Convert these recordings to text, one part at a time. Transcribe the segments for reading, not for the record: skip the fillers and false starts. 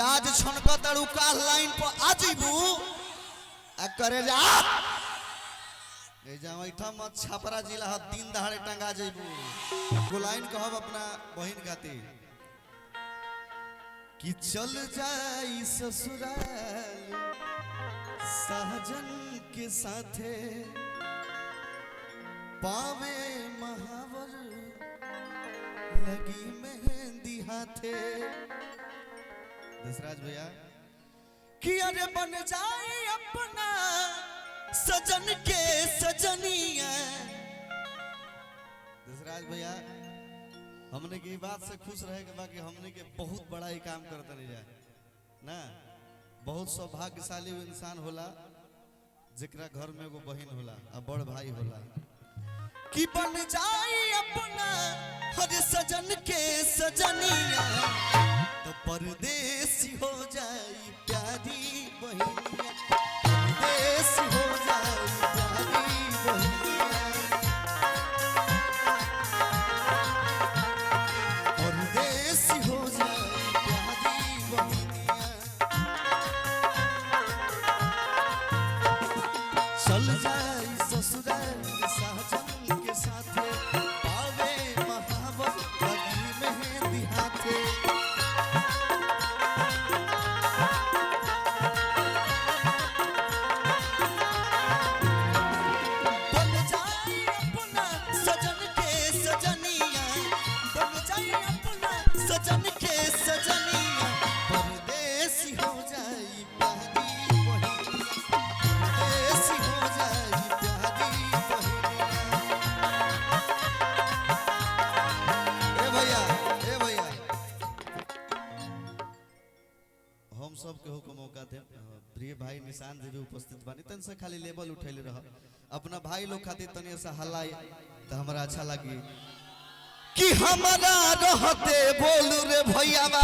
आज छनका तड़ू काल लाइन पर आ जीबू आ करे जा ए जाओ इठा मत छापरा जिला ह दिन दहाड़े टंगा जेबू को लाइन कहब अपना बहिन खातिर कि चल जाई ससुराल सहजन के साथे पावे महावर लगी मेहंदी हाथे दसराज भैया कि अरे बन जाए अपना सजन के सजनिया दसराज भैया हमने की बात से खुश रहे के बाकी हमने के बहुत बड़ा ही काम करता नहीं जाए ना बहुत सौभाग्यशाली इंसान होला जेकरा घर में एगो बहन होला आ बड़ भाई होला कि बन जाए अपना हर सजन के सजनिया तो परदेसी हो जाए प्यारी बहनिया परदेसी हो जाए प्यारी बहनिया परदेसी हो जाए प्यारी बहनिया चल जाए ससुराल सहजन के साथे पावे महावर लगी मेहंदी हाथे बन जाए अपना सजन के सजनिया बन जाए अपना सजन के सजनिया परदेसी हो जाए प्यारी बहनिया परदेसी हो जाए प्यारी बहनिया ए भैया हम सब केहू को मौका दे प्रिय भाई निशान जी भी उपस्थित बानी तन से खाली लेवल उठैले रह अपना भाई लोग खातिर तनी से हल्ला तो हमरा अच्छा लगी कि हमारा रहते बोलू रे भैया बा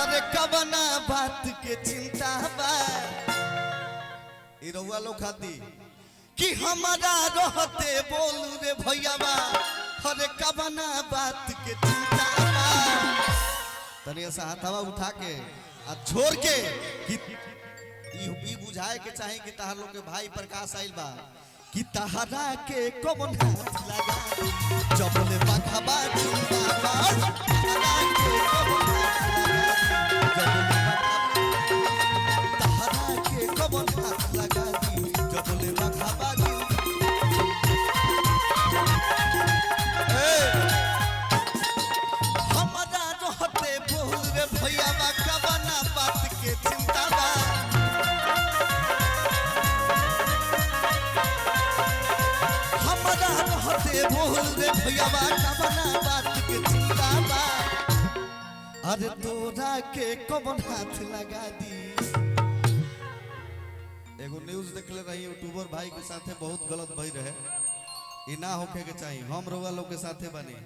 अरे कवना बात के चिंता बा ई रउआ लोग खातिर कि हमारा रहते बोलू रे भैया बा अरे कवना बात के चिंता बा तनी से हाथवा उठा के आ छोड़ के कि ई बुझाए के चाहे कि तहार लोग के भाई प्रकाश आइल बा कि तहरा के कौन हाथ लगा जबले बखबा जिंदाबाद तहरा के कौन हाथ लगा जबले तहरा के कौन हाथ लगा जबले बखबा हमारा रहते बोल रे भैया बा कवना बात के चिंता बा हमारा रहते बोल रे भैया बा कवना बात के चिंता बा अरे तोरा के कौन हाथ लगा दी एगो न्यूज़ देखले रही यूट्यूबर भाई के साथे बहुत गलत भई रहे ई ना होके के चाहिए हम रउआ लोग के साथे बनी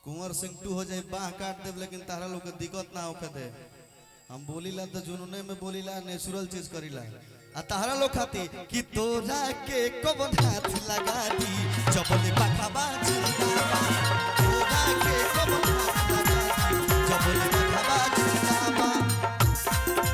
कुंवर सिंह टू हो जाए बाह काट देव लेकिन तारा लोग के दिक्कत ना होके दे हम बोलीला तो जुनूने में बोलीला नेचुरल चीज करीला आ तारा लोग खाती कि तोरा के कौन हाथ लगा दी जबले बखबा जिंदाबाद तोरा के कौन हाथ लगा दी जबले बखबा जिंदाबाद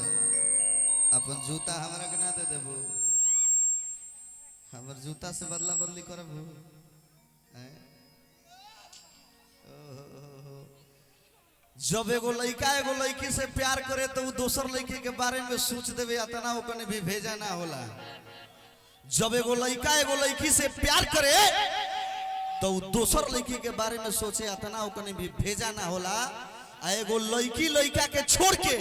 अपन जूता हमरा के ना दे देबो हमर जूता से बदला बदली करबो जब एगो लड़का एगो लड़की से प्यार करे तो दोसर लड़की के बारे में सोच देवे अतना ओकने भी भेजा ना होला जब एगो लड़का एगो लड़की से प्यार करे तो दोसर लड़की के बारे में सोचे अतना ओकने भी भेजा ना होला आ एगो लड़की लड़का के छोड़ के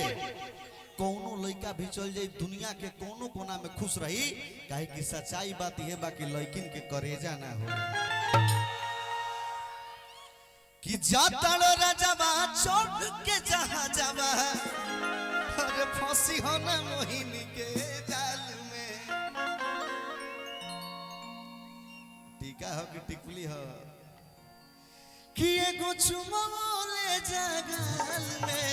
कोनो लड़का भी चल जाए दुनिया के कोनो कोना में खुश रही, काहे कि सच्चाई बात यह बाकी लड़किन के करेजा ना हो कि जातड़ राजवा छोड़ के जहां जावा, अरे फांसी हो ना मोहिनी के जाल में। टीका हो कि टिकुली हो कि एगो चुमा ले जगाल में,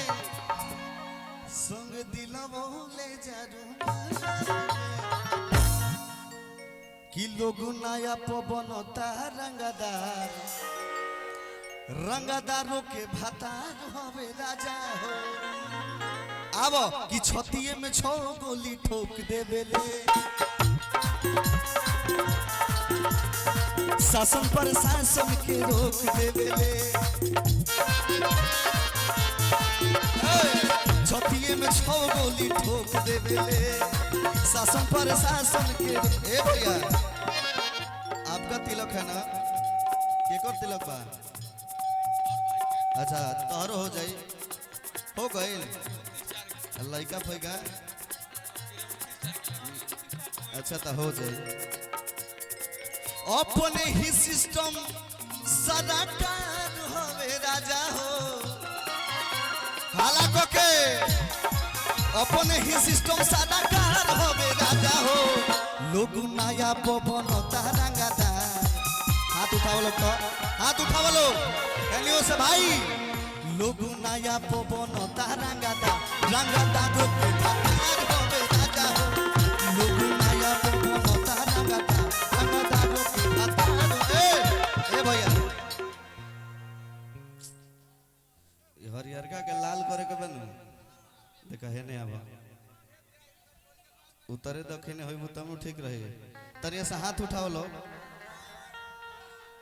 संग दिलवो ले जा कि लोग नया पवनता रंगदार, रंगदारों के भातार होवे राजा हो। आवो कि छतिए में 6 गोली ठोक देवेले, शासन पर शासन के रोक देवेले। छतिए में 6 गोली ठोक देवेले, शासन पर शासन के। ए भैया आपका तिलक है ना? केकर तिलक बा? अच्छा तोहरो हो जाई, हो गइल लइका फइका। अच्छा तो हो जाए, अपने ही सिस्टम सदाकार होवे राजा हो। हालांकि के अपने ही सिस्टम सदाकार होवे राजा हो। लोग नया पवन तारंगदा, हाथ उठाओ लोग, तो हाथ उठाओ लोग कलियो से भाई। लोग नया पवन तारंगदा, रंगदा को भातार होवे राजा हो। लोग नया पवन तारंगदा, रंगदा को भातार। ए भैया हरिहरका के लाल करे के बनू देखा है नहीं आवा उतरे दक्षिण होई तमु ठीक रहे। तनिया से हाथ उठाओ लो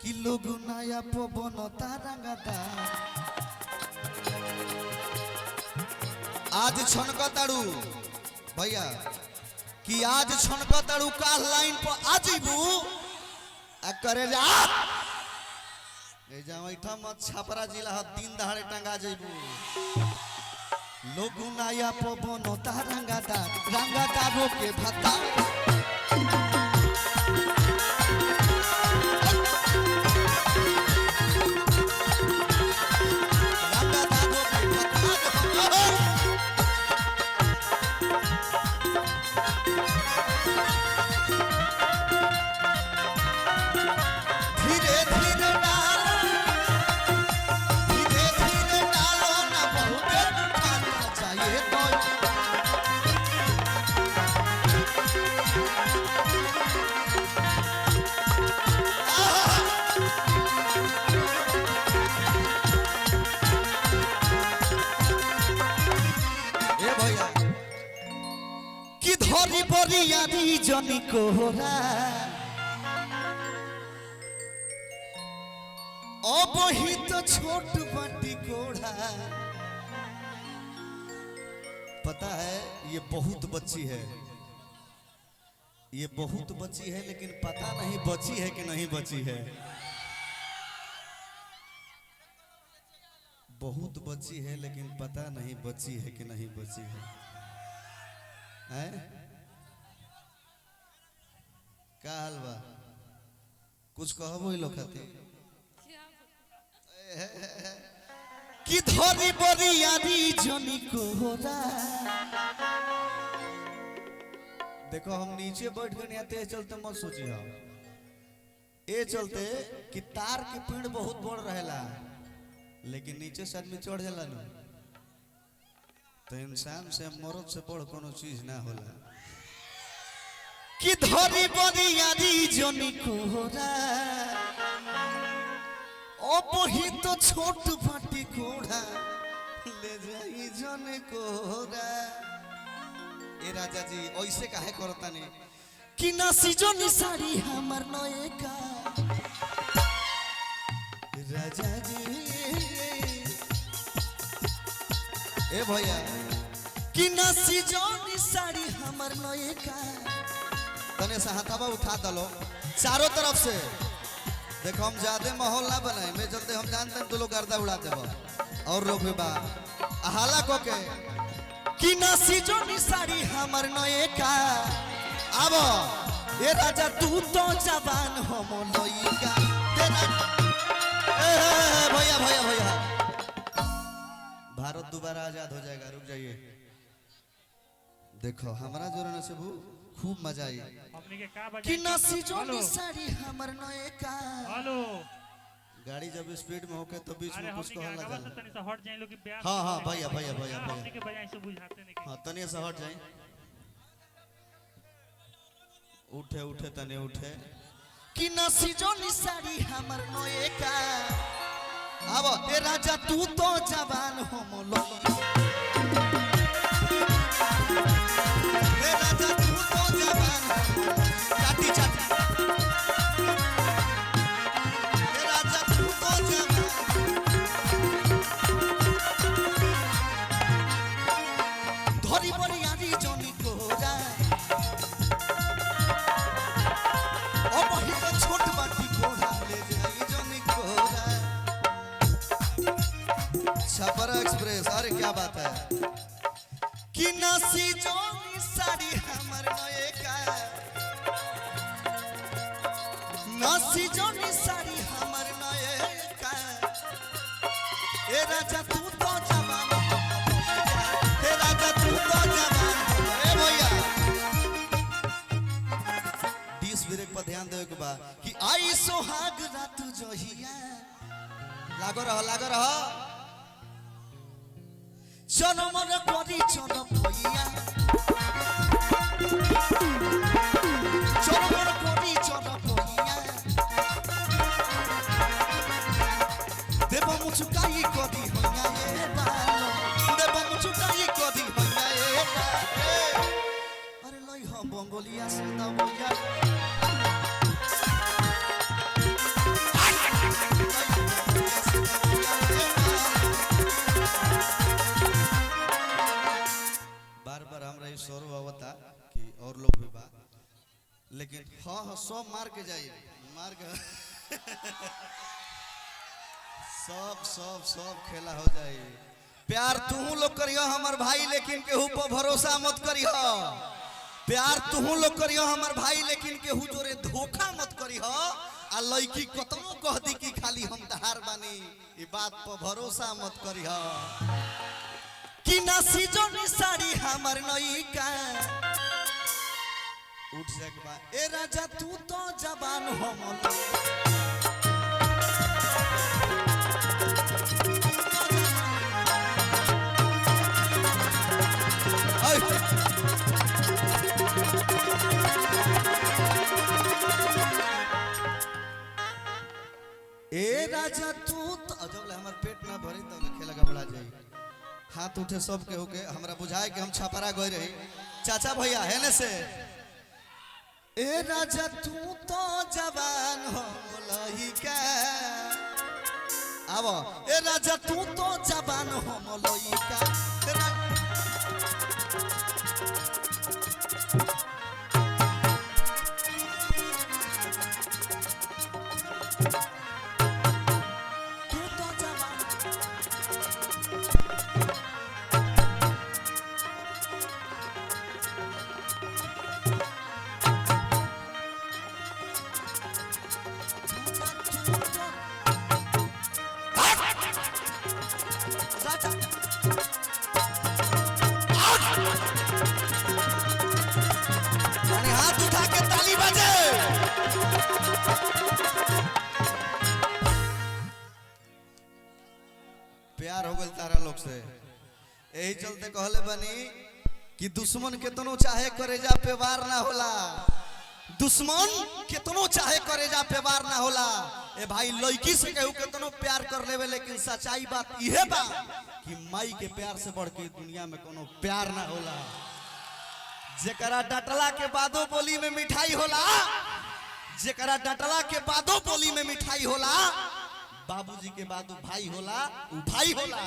कि लोग नया पवन तारंगदा। आज छनकताड़ू भैया कि आज छनकताड़ू का लाइन पर आजीबू आ करे जा ए जावैठा मत छपरा जिला ह दिन दहाड़े टंगा जइबू। लोग नया पवन तारंगदा, रंगदा रोके भत्ता। धरी बरियारी जनी कोहरा अब ही तो छोट बाटी कोढ़ा। पता है ये बहुत बच्ची है, ये बहुत बच्ची है, लेकिन पता नहीं बची है कि नहीं बची है। बहुत बच्ची है लेकिन पता नहीं बची है कि नहीं बची है। का हाल बा? कुछ कहबो लोग खातिर कि धरी बरियारी जनी कोहरा। देखो हम नीचे बैठ गए यहाँ तेज चलते मत सोचिए, ये चलते कि तार के पेड़ बहुत बड़ रहेला, लेकिन नीचे से आदमी चढ़ जाला ना तो इंसान से मरद से बड़ कोनो चीज ना होला। कि धरी बरियारी जनी कोहरा अब ही तो छोट फाटी कोढ़ा ले जाई जने कोहरा। ए राजा जी ऐसे काहे करता ने कि नासी जनी साड़ी हमर नए का। राजा जी ए भैया कि नासी जनी साड़ी हमर नए का। तने से हाथाबा उठा दलो चारों तरफ से। देखो हम ज्यादा माहौल ना बनाए, मैं चलते हम जानते हैं तो लोग गर्दा उड़ा देबो। और लोग भी बा हाला को के कि नसी जो निसारी हमर नए का अब ए राजा तू तो जवान हम लइका तेरा भैया भैया भैया भारत दोबारा आजाद हो जाएगा रुक जाइए देखो हमारा जोरन से खूब मजा आई अपने के का बजा कि नसी जो निसारी हमर नए का हेलो गाड़ी जब स्पीड में होके तो बीच में कुछ कहला जाला तनी से हट जाए लोग की ब्याह हां हां भैया भैया भैया अपने के बजाय से बुझाते नहीं हां तनी से हट जाए उठे उठे तने उठे कि नसी जो निसारी हमर नए का अब ए राजा तू तो जवान हम लइका ए राजा तू तो जवान चाटी चाटी ए राजा तू तो जवान धरी बरियारी जनी कोरा ओ बही तो छोट बाटी कोरा ले जाई जनी कोरा छपरा एक्सप्रेस अरे क्या बात है कि नसी जो साड़ी हमर नए का नसी जो साड़ी हमर नए का ए राजा तू तो जवान ए राजा तू तो जवान ए भैया डिस ब्रेक पर ध्यान देवे के बा कि आई सोहाग रात जहिया लागो रहो चलो मन करी चलो भैया चलो मन करी चलो भैया देव मुचुकाई कदी होया ए बालो देव मुचुकाई कदी होया ए अरे लई हम बंगोलिया से दबैया बार हमरा ये सौरव आवता कि और लोग भी बा लेकिन हाँ हाँ सब मार के जाइए मार के सब खेला हो जाए प्यार तू लोग करियो हमर भाई लेकिन केहू पर भरोसा मत करियो प्यार तू लोग करियो हमर भाई लेकिन केहू जोरे धोखा मत करियो आ लड़की कतनो कह दी कि खाली हम तहार बानी ई बात पर भरोसा मत करियो कि नसी जो निसारी हमर नइका उठ जाए के बाद ए राजा तू तो जवान हम ए राजा तू तो जब हमर पेट ना भरी तब खेला घबरा जाई हाथ उठे सब के होके हमरा बुझाए कि हम छपरा गए रही चाचा भैया है ने से ए राजा तू तो जवान हो लइका आबो ए राजा तू तो जवान हो लइका हाथ उठा के ताली बजे प्यार हो गल तारा लोग से यही चलते कहले बनी कि दुश्मन केतनो चाहे करेजा पे वार ना होला दुश्मन केतनो चाहे करेजा पे वार ना होला ए भाई लड़की से केहू केतनो प्यार कर लेवे लेकिन सच्चाई बात इहे बा कि माई के प्यार से बढ़ के दुनिया में कोनो प्यार ना होला जेकरा डटला के बादो बोली में मिठाई होला जेकरा डटला के बादो बोली में मिठाई होला बाबूजी के बादो भाई होला उ भाई होला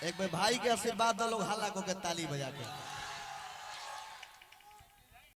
एक बार भाई के आशीर्वाद दो लोग हल्ला को के ताली बजा के